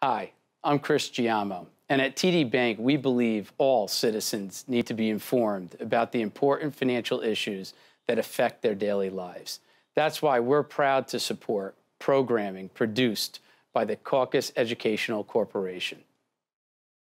Hi, I'm Chris Giamo, and at TD Bank, we believe all citizens need to be informed about the important financial issues that affect their daily lives. That's why we're proud to support programming produced by the Caucus Educational Corporation.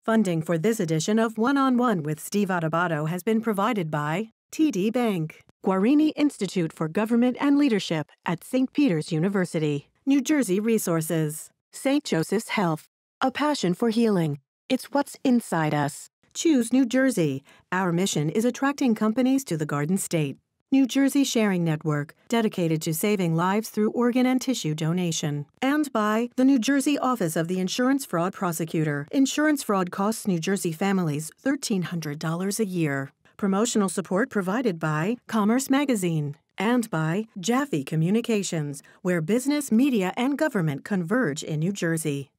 Funding for this edition of One-on-One with Steve Adubato has been provided by TD Bank, Guarini Institute for Government and Leadership at St. Peter's University, New Jersey Resources, St. Joseph's Health, a passion for healing. It's what's inside us. Choose New Jersey. Our mission is attracting companies to the Garden State. New Jersey Sharing Network, dedicated to saving lives through organ and tissue donation. And by the New Jersey Office of the Insurance Fraud Prosecutor. Insurance fraud costs New Jersey families $1,300 a year. Promotional support provided by Commerce Magazine. And by Jaffe Communications, where business, media, and government converge in New Jersey.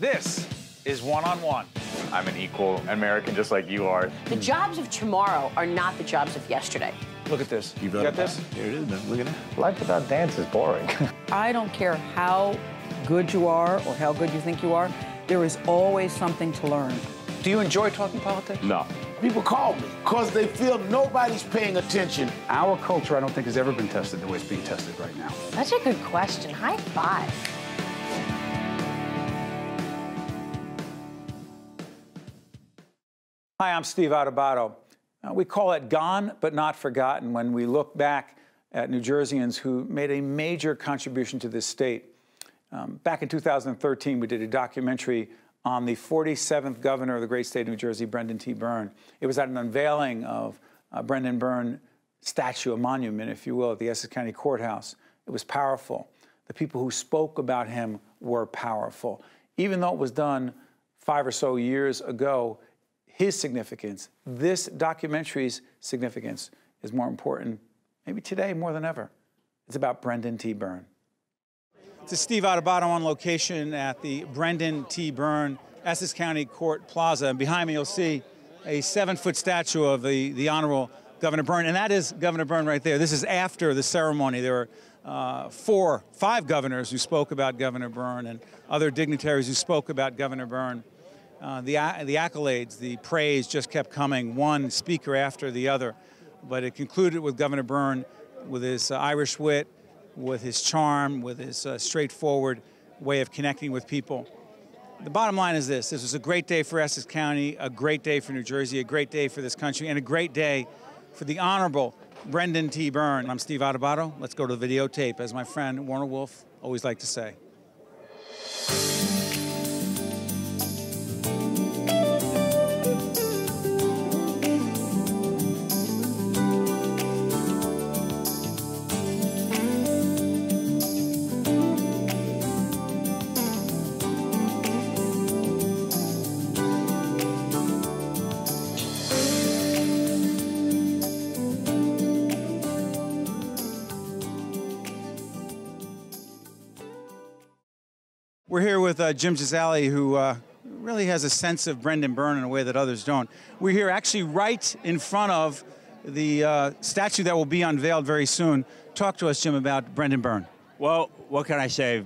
This is One-on-One. I'm an equal American just like you are. The jobs of tomorrow are not the jobs of yesterday. Look at this. You got this? Here it is, man. Look at that. Life without dance is boring. I don't care how good you are or how good you think you are, there is always something to learn. Do you enjoy talking politics? No. People call me because they feel nobody's paying attention. Our culture, I don't think, has ever been tested the way it's being tested right now. Such a good question. High five. Hi, I'm Steve Adubato. We call it gone but not forgotten when we look back at New Jerseyans who made a major contribution to this state. Back in 2013, we did a documentary on the 47th governor of the great state of New Jersey, Brendan T. Byrne. It was at an unveiling of Brendan Byrne statue, a monument, if you will, at the Essex County Courthouse. It was powerful. The people who spoke about him were powerful. Even though it was done 5 or so years ago, his significance, this documentary's significance, is more important, maybe today more than ever. It's about Brendan T. Byrne. This is Steve Adubato on location at the Brendan T. Byrne Essex County Court Plaza. And behind me, you'll see a 7-foot statue of the Honorable Governor Byrne. And that is Governor Byrne right there. This is after the ceremony. There were 5 governors who spoke about Governor Byrne and other dignitaries who spoke about Governor Byrne. The accolades, the praise just kept coming, one speaker after the other. But it concluded with Governor Byrne, with his Irish wit, with his charm, with his straightforward way of connecting with people. The bottom line is this was a great day for Essex County, a great day for New Jersey, a great day for this country, and a great day for the Honorable Brendan T. Byrne. I'm Steve Adubato. Let's go to the videotape, as my friend Warner Wolf always liked to say. We're here with Jim Gisali, who really has a sense of Brendan Byrne in a way that others don't. We're here actually right in front of the statue that will be unveiled very soon. Talk to us, Jim, about Brendan Byrne. Well, what can I say?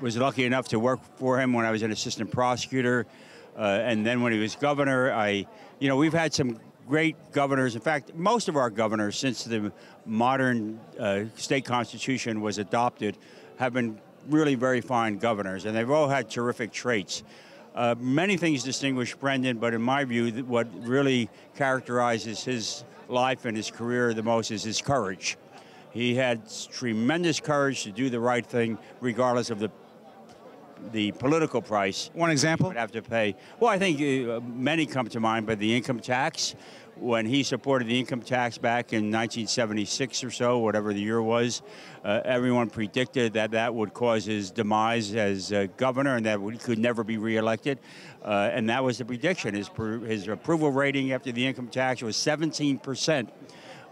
Was lucky enough to work for him when I was an assistant prosecutor, and then when he was governor. We've had some great governors. In fact, most of our governors, since the modern state constitution was adopted, have been really very fine governors, and they've all had terrific traits. Many things distinguish Brendan, but in my view, what really characterizes his life and his career the most is his courage. He had tremendous courage to do the right thing, regardless of the political price. One example? He would have to pay. Well, I think many come to mind, but the income tax. When he supported the income tax back in 1976 or so, whatever the year was, everyone predicted that that would cause his demise as governor and that he could never be reelected. And that was the prediction. His approval rating after the income tax was 17%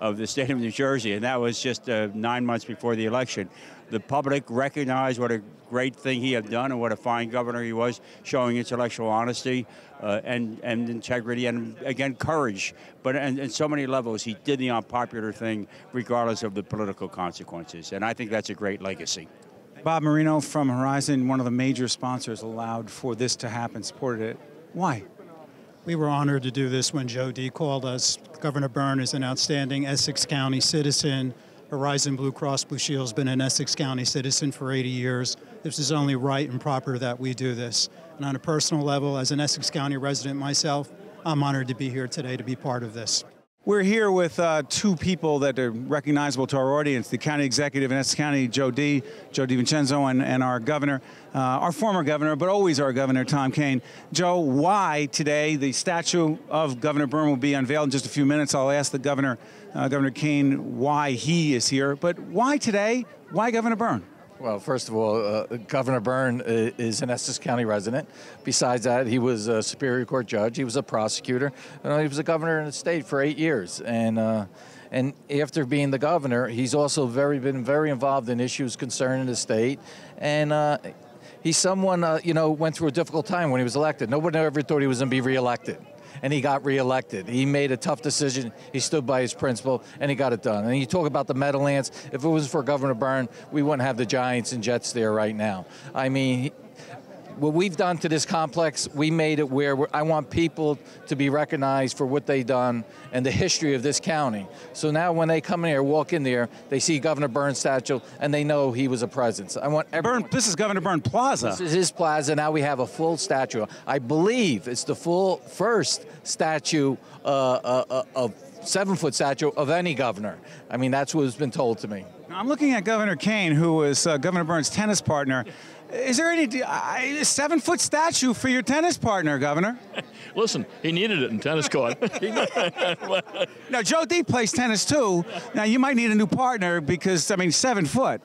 of the state of New Jersey, and that was just 9 months before the election. The public recognized what a great thing he had done and what a fine governor he was, showing intellectual honesty and integrity and, again, courage. But in so many levels, he did the unpopular thing regardless of the political consequences, and I think that's a great legacy. Bob Marino from Horizon, one of the major sponsors, allowed for this to happen, supported it. Why? We were honored to do this when Joe D. called us. Governor Byrne is an outstanding Essex County citizen. Horizon Blue Cross Blue Shield has been an Essex County citizen for 80 years. This is only right and proper that we do this. And on a personal level, as an Essex County resident myself, I'm honored to be here today to be part of this. We're here with two people that are recognizable to our audience, the county executive in Essex County, Joe DiVincenzo, and our governor, our former governor, but always our governor, Tom Kean. Joe, why today? The statue of Governor Byrne will be unveiled in just a few minutes. I'll ask the governor, Governor Kean, why he is here. But why today? Why Governor Byrne? Well, first of all, Governor Byrne is an Essex County resident. Besides that, he was a Superior Court judge. He was a prosecutor. He was a governor in the state for 8 years. And after being the governor, he's also been very involved in issues concerning the state. And he's someone, went through a difficult time when he was elected. Nobody ever thought he was going to be reelected. And he got reelected. He made a tough decision. He stood by his principle, and he got it done. And you talk about the Meadowlands. If it was for Governor Byrne, we wouldn't have the Giants and Jets there right now. I mean, what we've done to this complex, we made it where I want people to be recognized for what they've done and the history of this county. So now when they come in here, walk in there, they see Governor Byrne's statue, and they know he was a presence. I want everyone. This is Governor Byrne Plaza. This is his plaza. Now we have a full statue. I believe it's the first statue, of 7-foot statue of any governor. I mean, that's what has been told to me. Now, I'm looking at Governor Kean, who was Governor Byrne's tennis partner. Is there any 7-foot statue for your tennis partner, Governor? Listen, he needed it in tennis court. Now, Joe D plays tennis too. Now, you might need a new partner because, 7 foot.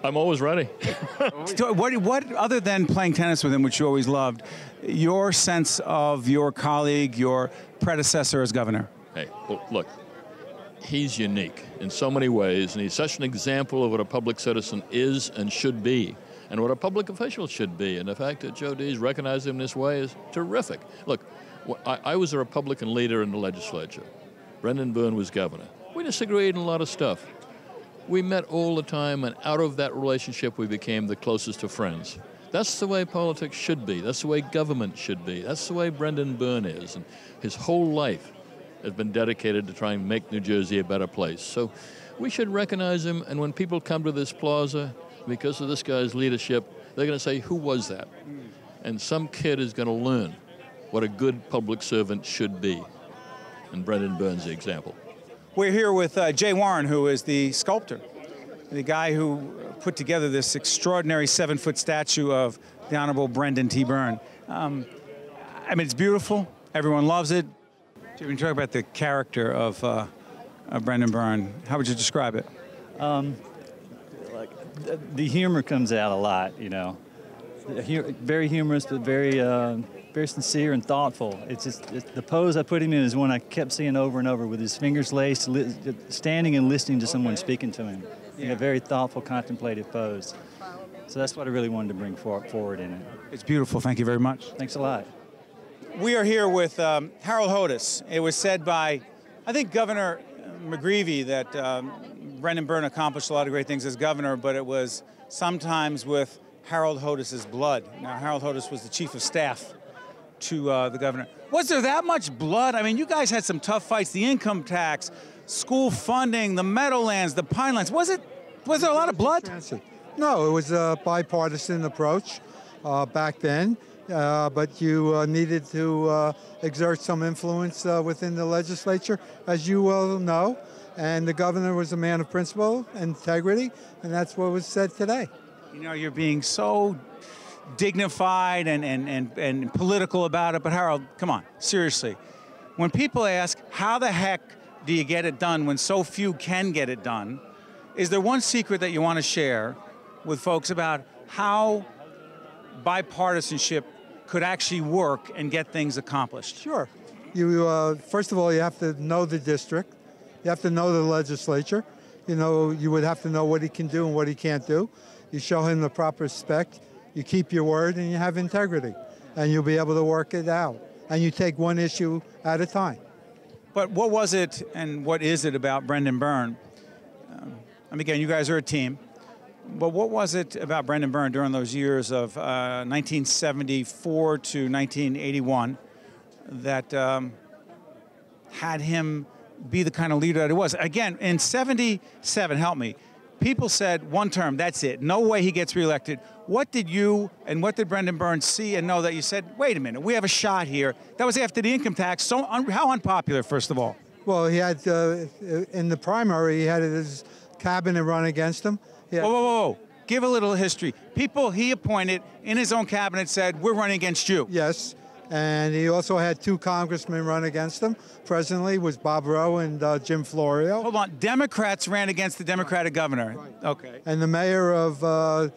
I'm always ready. What, other than playing tennis with him, which you always loved, your sense of your colleague, your predecessor as governor? Hey, look, he's unique in so many ways, and he's such an example of what a public citizen is and should be, and what a public official should be. And the fact that Joe D's recognized him this way is terrific. Look, I was a Republican leader in the legislature. Brendan Byrne was governor. We disagreed on a lot of stuff. We met all the time, and out of that relationship, we became the closest of friends. That's the way politics should be. That's the way government should be. That's the way Brendan Byrne is. And his whole life has been dedicated to trying to make New Jersey a better place. So we should recognize him, and when people come to this plaza, because of this guy's leadership, they're going to say, who was that? And some kid is going to learn what a good public servant should be. And Brendan Byrne's the example. We're here with Jay Warren, who is the sculptor, the guy who put together this extraordinary 7-foot statue of the Honorable Brendan T. Byrne. It's beautiful. Everyone loves it. When you talk about the character of Brendan Byrne, how would you describe it? The humor comes out a lot, Very humorous, but very sincere and thoughtful. The pose I put him in is one I kept seeing over and over, with his fingers laced, standing and listening to someone speaking to him. A very thoughtful, contemplative pose. So that's what I really wanted to bring forward in it. It's beautiful. Thank you very much. Thanks a lot. We are here with Harold Hodes. It was said by, I think, Governor McGreevey that Brendan Byrne accomplished a lot of great things as governor, but it was sometimes with Harold Hodes's blood. Now, Harold Hodes was the chief of staff to the governor. Was there that much blood? You guys had some tough fights, the income tax, school funding, the Meadowlands, the Pinelands. Was there a lot of blood? No, it was a bipartisan approach back then, but you needed to exert some influence within the legislature, as you well know, and the governor was a man of principle and integrity, and that's what was said today. You're being so dignified and political about it, but Harold, come on, seriously. When people ask, how the heck do you get it done when so few can get it done, is there one secret that you want to share with folks about how bipartisanship could actually work and get things accomplished? Sure. First of all, you have to know the district. You have to know the legislature. You would have to know what he can do and what he can't do. You show him the proper respect. You keep your word, and you have integrity, and you'll be able to work it out. And you take one issue at a time. But what was it and what is it about Brendan Byrne? Again, you guys are a team. But what was it about Brendan Byrne during those years of 1974 to 1981 that had him be the kind of leader that he was? Again, in 77, help me, people said one term, that's it. No way he gets reelected. What did you and what did Brendan Byrne see and know that you said, wait a minute, we have a shot here? That was after the income tax. So how unpopular, first of all? Well, he had, in the primary, he had his cabinet run against him. Whoa, whoa, whoa. Give a little history. People he appointed in his own cabinet said, we're running against you. Yes, and he also had 2 congressmen run against him. Presently was Bob Rowe and Jim Florio. Hold on, Democrats ran against the Democratic governor. Right. Okay. And the mayor of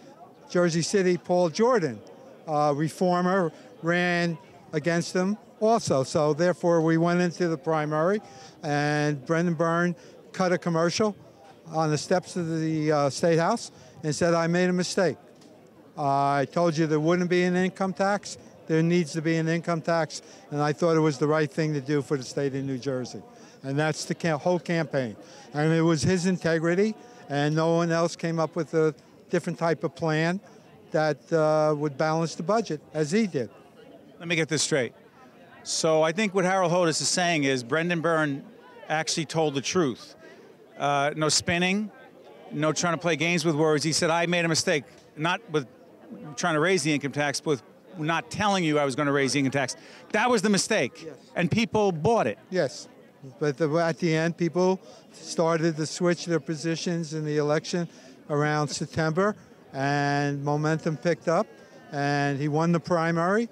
Jersey City, Paul Jordan, reformer, ran against him also. So therefore we went into the primary and Brendan Byrne cut a commercial on the steps of the State House and said, I made a mistake. I told you there wouldn't be an income tax. There needs to be an income tax, and I thought it was the right thing to do for the state of New Jersey. And that's the whole campaign. And it was his integrity, and no one else came up with a different type of plan that would balance the budget, as he did. Let me get this straight. So I think what Harold Hodes is saying is Brendan Byrne actually told the truth. No spinning, no trying to play games with words. He said, I made a mistake, not with trying to raise the income tax, but with not telling you I was going to raise the income tax. That was the mistake, yes. And people bought it. Yes, but at the end, people started to switch their positions in the election around September, and momentum picked up, and he won the primary,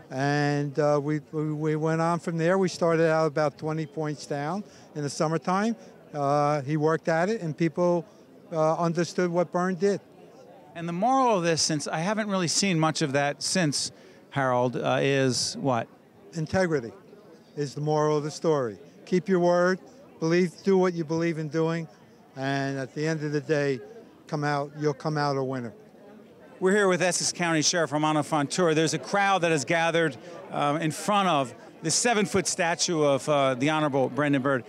and we went on from there. We started out about 20 points down in the summertime. He worked at it, and people understood what Byrne did. And the moral of this, since I haven't really seen much of that since, Harold, is what? Integrity is the moral of the story. Keep your word, do what you believe in doing, and at the end of the day, you'll come out a winner. We're here with Essex County Sheriff Romano Fontoura. There's a crowd that has gathered in front of the 7-foot statue of the Honorable Brendan Byrne.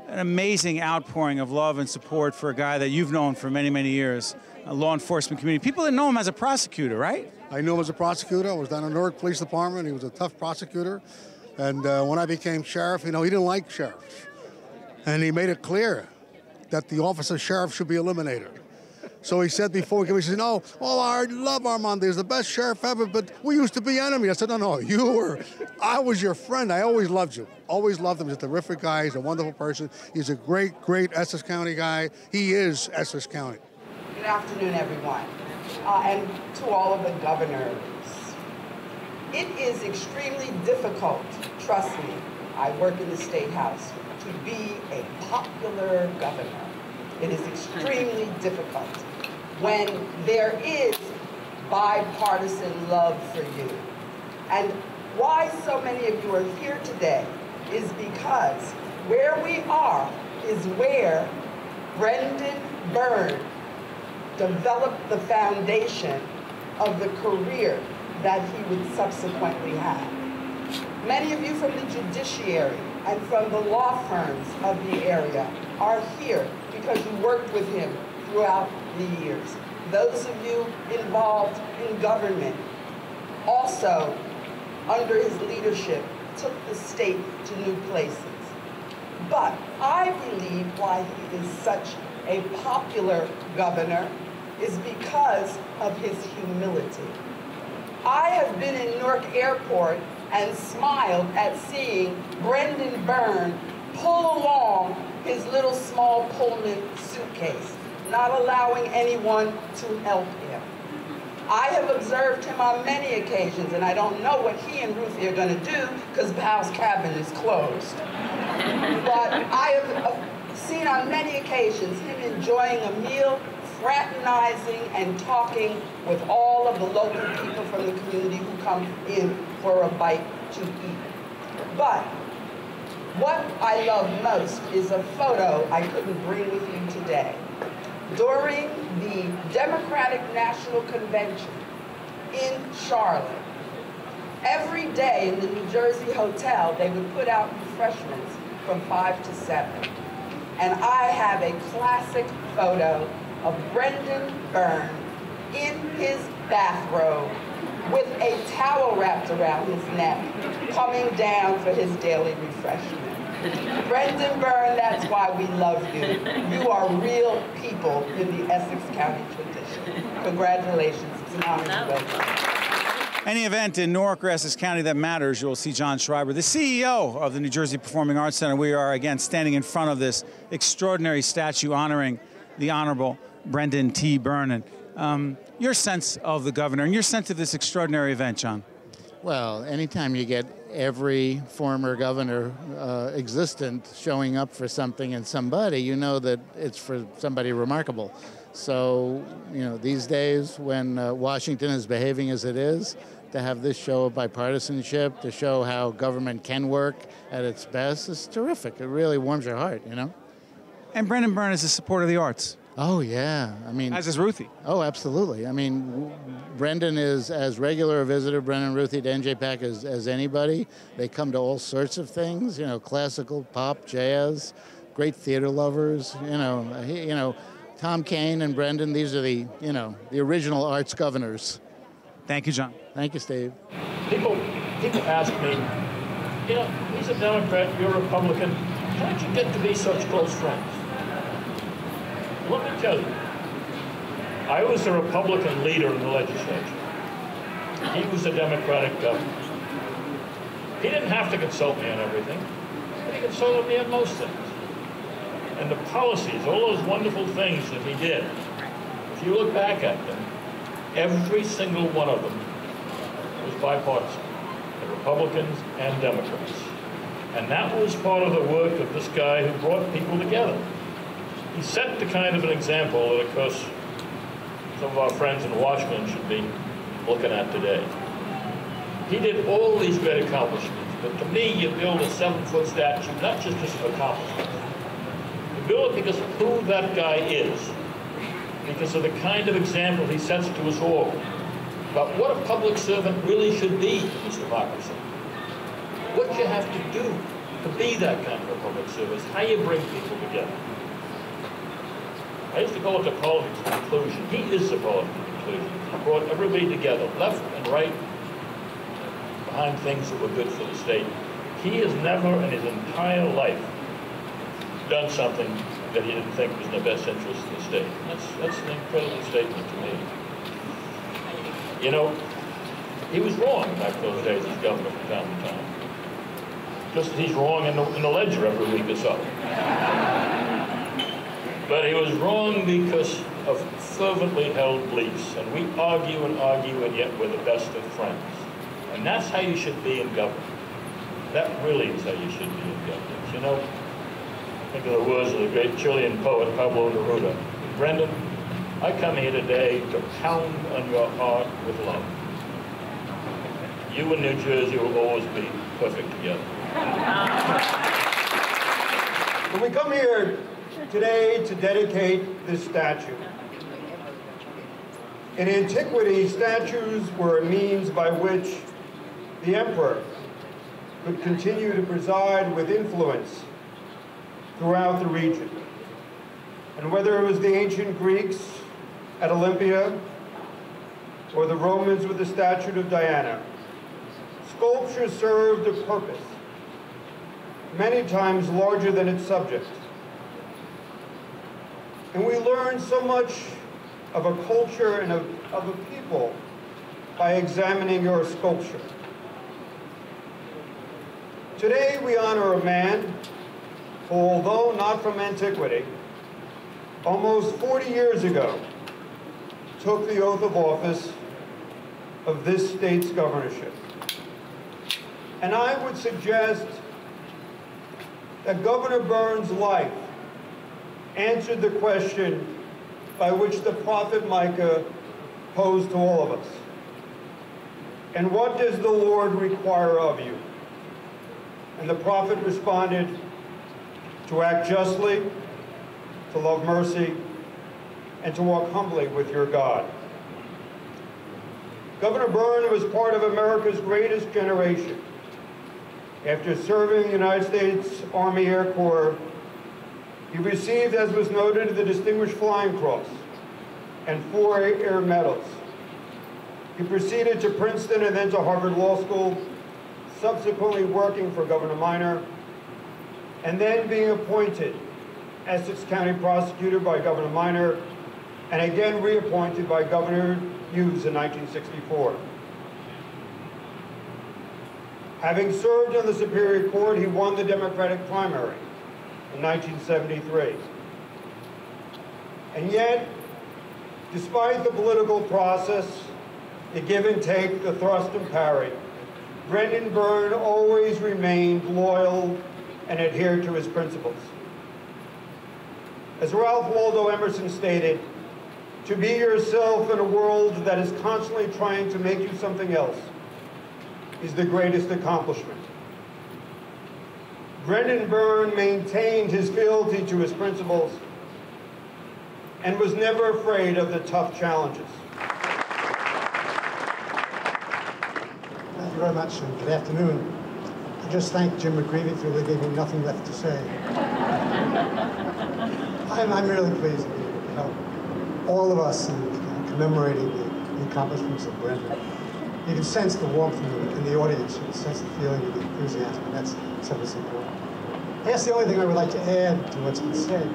An amazing outpouring of love and support for a guy that you've known for many, many years, a law enforcement community. People didn't know him as a prosecutor, right? I knew him as a prosecutor. I was down in Newark Police Department. He was a tough prosecutor. And when I became sheriff, he didn't like sheriffs. And he made it clear that the office of sheriff should be eliminated. So he said before he said, no, I love Armando. He's the best sheriff ever, but we used to be enemies. I said, no, I was your friend. I always loved you. Always loved him. He's a terrific guy. He's a wonderful person. He's a great, great Essex County guy. He is Essex County. Good afternoon, everyone. And to all of the governors. It is extremely difficult, trust me, I work in the State House, to be a popular governor. It is extremely difficult when there is bipartisan love for you. And why so many of you are here today is because where we are is where Brendan Byrne developed the foundation of the career that he would subsequently have. Many of you from the judiciary and from the law firms of the area are here because you worked with him throughout the years. Those of you involved in government also, under his leadership, took the state to new places. But I believe why he is such a popular governor is because of his humility. I have been in Newark Airport and smiled at seeing Brendan Byrne pull along his little small Pullman suitcase, not allowing anyone to help him. I have observed him on many occasions, and I don't know what he and Ruthie are going to do because Pal's cabin is closed. But I have seen on many occasions him enjoying a meal, fraternizing and talking with all of the local people from the community who come in for a bite to eat. But what I love most is a photo I couldn't bring with you today. During the Democratic National Convention in Charlotte, every day in the New Jersey Hotel, they would put out refreshments from 5 to 7. And I have a classic photo of Brendan Byrne in his bathrobe with a towel wrapped around his neck, coming down for his daily refreshment. Brendan Byrne, that's why we love you. You are real people in the Essex County tradition. Congratulations. It's an honor to welcome you. Any event in Newark or Essex County that matters, you'll see John Schreiber, the CEO of the New Jersey Performing Arts Center. We are, again, standing in front of this extraordinary statue honoring the Honorable Brendan T. Byrne. Your sense of the governor and your sense of this extraordinary event, John? Well, anytime you get every former governor existent showing up for something and somebody, you know that it's for somebody remarkable. So, you know, these days when Washington is behaving as it is, to have this show of bipartisanship, to show how government can work at its best, is terrific. It really warms your heart, you know? And Brendan Byrne is a supporter of the arts. Oh, yeah. I mean, as is Ruthie. Oh, absolutely. I mean, Brendan is as regular a visitor, Brendan and Ruthie, to NJPAC as anybody. They come to all sorts of things, you know, classical, pop, jazz, great theater lovers. You know, Tom Kane and Brendan, these are the original arts governors. Thank you, John. Thank you, Steve. People ask me, you know, he's a Democrat, you're a Republican. How did you get to be such close friends? Let me tell you, I was the Republican leader in the legislature. He was the Democratic governor. He didn't have to consult me on everything, but he consulted me on most things. And the policies, all those wonderful things that he did, if you look back at them, every single one of them was bipartisan, the Republicans and Democrats. And that was part of the work of this guy who brought people together. He set the kind of an example that, of course, some of our friends in Washington should be looking at today. He did all these great accomplishments, but to me, you build a 7-foot statue, not just of accomplishments. You build it because of who that guy is, because of the kind of example he sets to us all about what a public servant really should be in this democracy. What you have to do to be that kind of a public service, how you bring people together. I used to call it the politics of inclusion. He is the politics of inclusion. He brought everybody together, left and right, behind things that were good for the state. He has never in his entire life done something that he didn't think was in the best interest of the state. That's an incredible statement to me. You know, he was wrong back those days as governor from time to time. Just as he's wrong in the ledger every week or so. But he was wrong because of fervently held beliefs. And we argue and argue, and yet we're the best of friends. And that's how you should be in government. That really is how you should be in government. You know, think of the words of the great Chilean poet Pablo Neruda. Brendan, I come here today to pound on your heart with love. You and New Jersey will always be perfect together. When we come here today to dedicate this statue, in antiquity, statues were a means by which the emperor could continue to preside with influence throughout the region. And whether it was the ancient Greeks at Olympia or the Romans with the statue of Diana, sculpture served a purpose, many times larger than its subject. And we learn so much of a culture and of a people by examining your sculpture. Today we honor a man who, although not from antiquity, almost 40 years ago took the oath of office of this state's governorship. And I would suggest that Governor Byrne's life answered the question by which the prophet Micah posed to all of us. And what does the Lord require of you? And the prophet responded, to act justly, to love mercy, and to walk humbly with your God. Governor Byrne was part of America's greatest generation. After serving the United States Army Air Corps, he received, as was noted, the Distinguished Flying Cross and 4 Air Medals. He proceeded to Princeton and then to Harvard Law School, subsequently working for Governor Minor, and then being appointed Essex County prosecutor by Governor Minor, and again reappointed by Governor Hughes in 1964. Having served on the Superior Court, he won the Democratic primary in 1973. And yet, despite the political process, the give and take, the thrust and parry, Brendan Byrne always remained loyal and adhered to his principles. As Ralph Waldo Emerson stated, to be yourself in a world that is constantly trying to make you something else is the greatest accomplishment. Brendan Byrne maintained his fealty to his principles and was never afraid of the tough challenges. Thank you very much, and good afternoon. I just thank Jim McGreevy for leaving me nothing left to say. I'm really pleased to be able to help all of us in commemorating the accomplishments of Brendan. You can sense the warmth in the audience. You can sense the feeling of the enthusiasm, and that's something important. I guess the only thing I would like to add to what's been said,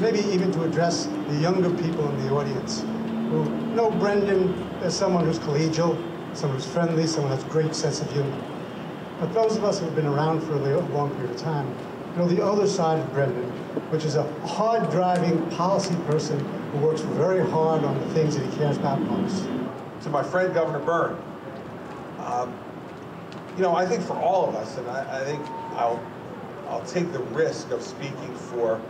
maybe even to address the younger people in the audience who know Brendan as someone who's collegial, someone who's friendly, someone who has a great sense of humor. But those of us who have been around for a long period of time know the other side of Brendan, which is a hard-driving policy person who works very hard on the things that he cares about most. To my friend Governor Byrne, you know, I think for all of us, and I think I'll take the risk of speaking for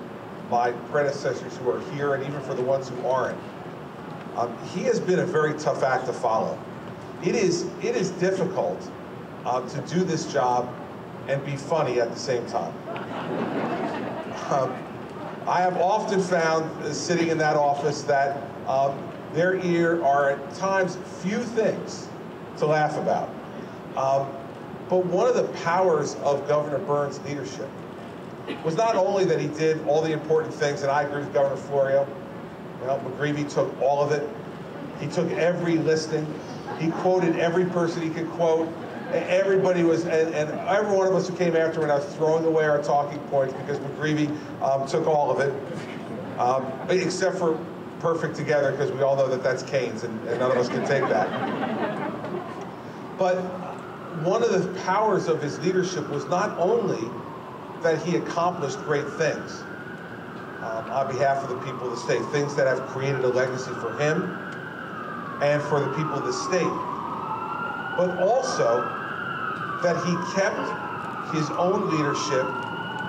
my predecessors who are here and even for the ones who aren't. He has been a very tough act to follow. It is difficult to do this job and be funny at the same time. I have often found, sitting in that office, that there are at times few things to laugh about. But one of the powers of Governor Byrne's leadership was not only that he did all the important things, and I agree with Governor Florio. You know, McGreevy took all of it. He took every listing. He quoted every person he could quote. Everybody was, and every one of us who came after him, I was throwing away our talking points because McGreevy took all of it, except for perfect together, because we all know that that's Keynes, and none of us can take that. But one of the powers of his leadership was not only that he accomplished great things on behalf of the people of the state, things that have created a legacy for him and for the people of the state, but also that he kept his own leadership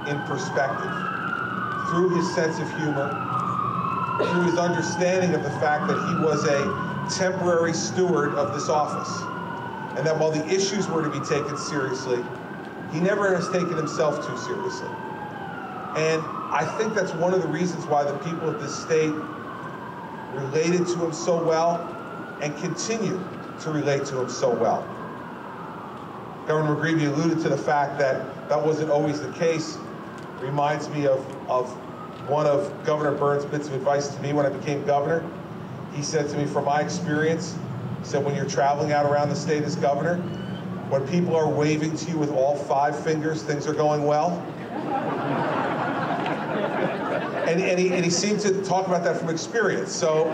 in perspective through his sense of humor, through his understanding of the fact that he was a temporary steward of this office, and that while the issues were to be taken seriously, he never has taken himself too seriously. And I think that's one of the reasons why the people of this state related to him so well and continue to relate to him so well. Governor McGreevy alluded to the fact that that wasn't always the case. Reminds me of one of Governor Byrne's bits of advice to me when I became governor. He said to me, from my experience, he said, when you're traveling out around the state as governor, when people are waving to you with all 5 fingers, things are going well. And he seemed to talk about that from experience. So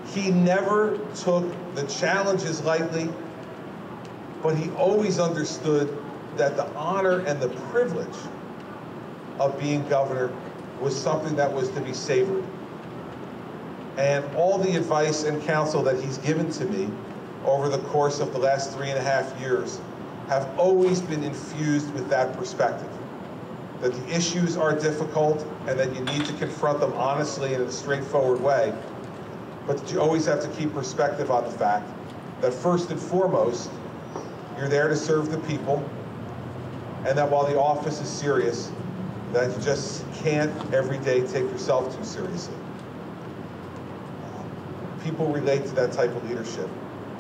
he never took the challenges lightly, but he always understood that the honor and the privilege of being governor was something that was to be savored. And all the advice and counsel that he's given to me over the course of the last 3.5 years have always been infused with that perspective, that the issues are difficult and that you need to confront them honestly and in a straightforward way, but that you always have to keep perspective on the fact that first and foremost, you're there to serve the people, and that while the office is serious, that you just can't every day take yourself too seriously. People relate to that type of leadership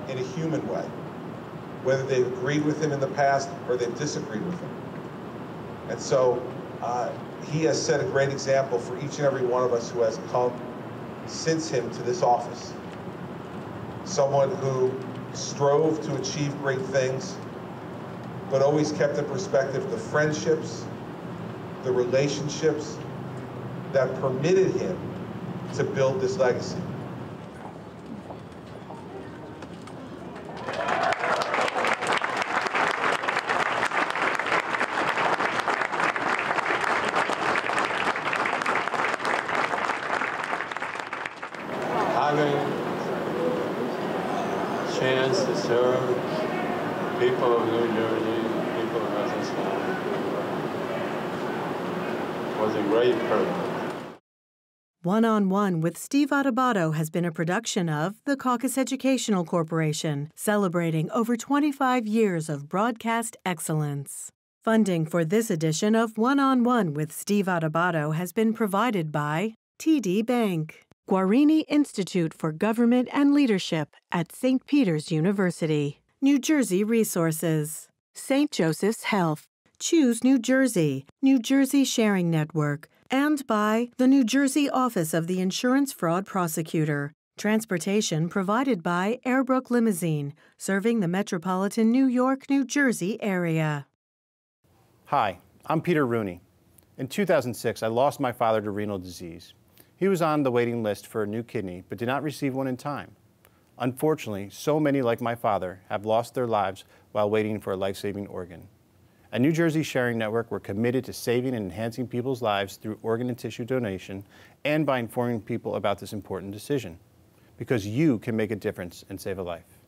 in a human way, whether they've agreed with him in the past or they've disagreed with him. And so he has set a great example for each and every one of us who has come since him to this office. Someone who strove to achieve great things, but always kept in perspective the friendships, the relationships that permitted him to build this legacy. Having a chance to serve people of New Jersey, people of Essex County, was a great privilege. One-on-One with Steve Adubato has been a production of the Caucus Educational Corporation, celebrating over 25 years of broadcast excellence. Funding for this edition of One-on-One with Steve Adubato has been provided by TD Bank, Guarini Institute for Government and Leadership at St. Peter's University, New Jersey Resources, St. Joseph's Health, Choose New Jersey, New Jersey Sharing Network, and by the New Jersey Office of the Insurance Fraud Prosecutor. Transportation provided by Airbrook Limousine, serving the metropolitan New York, New Jersey area. Hi, I'm Peter Rooney. In 2006, I lost my father to renal disease. He was on the waiting list for a new kidney, but did not receive one in time. Unfortunately, so many like my father have lost their lives while waiting for a life-saving organ. At New Jersey Sharing Network, we're committed to saving and enhancing people's lives through organ and tissue donation and by informing people about this important decision. Because you can make a difference and save a life.